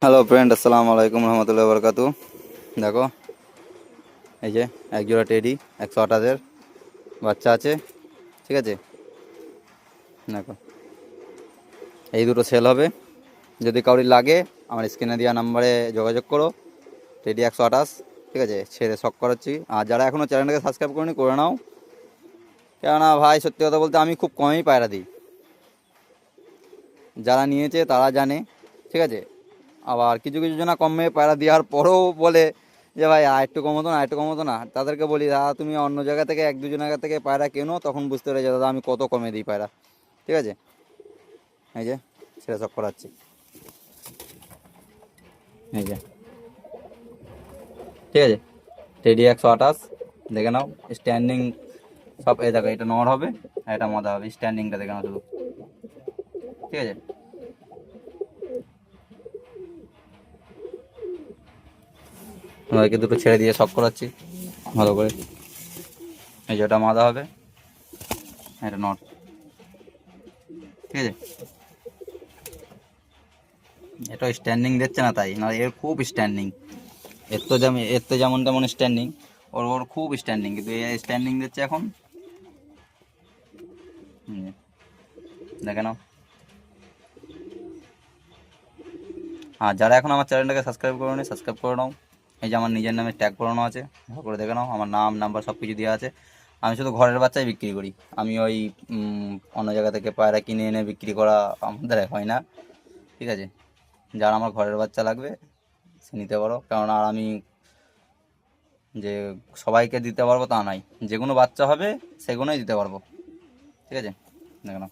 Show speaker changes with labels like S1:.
S1: Hello friend, আসসালামু আলাইকুম রহমতুল্লাহ বরকাতু। দেখো, এই যে এক জোড়া টেডি 128-এর বাচ্চা আছে, ঠিক আছে। দেখো, এই দুটো সেল হবে। যদি কাউরির লাগে আমার স্ক্রিনে দেওয়া নাম্বারে যোগাযোগ করো। টেডি 128, ঠিক আছে, ছেড়ে শখ করাচ্ছি। আর যারা এখনও চ্যানেলটাকে সাবস্ক্রাইব করেনি করে নাও, কেননা ভাই সত্যি কথা বলতে আমি খুব কমই পায়রা দিই। যারা নিয়েছে তারা জানে, ঠিক আছে। আবার কিছু কিছু জনা কমে পায়রা দেওয়ার পরেও বলে যে ভাই আর একটু কমতো না, একটু কমতো না। তাদেরকে বলি, দাদা তুমি অন্য জায়গা থেকে এক দুজন জায়গা থেকে পায়রা কেনো, তখন বুঝতে পেরে যে দাদা আমি কত কমে দিই পায়রা, ঠিক আছে। এই যে সেটা সব করাচ্ছি, এই যে, ঠিক আছে। টেডি 128, দেখে নাও স্ট্যান্ডিং সব। এই দেখো, এটা নর হবে আর এটা মাদা হবে। স্ট্যান্ডিংটা দেখে নাও শুধু, ঠিক আছে। ওদেরকে দুটো ছেড়ে দিয়ে শখ করাচ্ছি ভালো করে। এই যে ওটা মাদা হবে, এটা নর, ঠিক আছে। এটা স্ট্যান্ডিং দিচ্ছে না তাই না, এর খুব স্ট্যান্ডিং। এর তো যেমন তেমন স্ট্যান্ডিং, ওর ওর খুব স্ট্যান্ডিং, কিন্তু এ স্ট্যান্ডিং দিচ্ছে এখন। দেখে নাও। আর যারা এখন আমার চ্যানেলটাকে সাবস্ক্রাইব করেনি, সাবস্ক্রাইব করে নাও। এই যে আমার নিজের নামে ট্যাগ করানো আছে, ভালো করে দেখে নাও। আমার নাম নাম্বার সব কিছু দেওয়া আছে। আমি শুধু ঘরের বাচ্চাই বিক্রি করি। আমি ওই অন্য জায়গা থেকে পায়রা কিনে এনে বিক্রি করা আমাদের হয় না, ঠিক আছে। যারা আমার ঘরের বাচ্চা লাগবে সে নিতে পারো। কারণ আর আমি যে সবাইকে দিতে পারবো তা নাই, যে কোনো বাচ্চা হবে সেগুলোই দিতে পারবো, ঠিক আছে। দেখো না।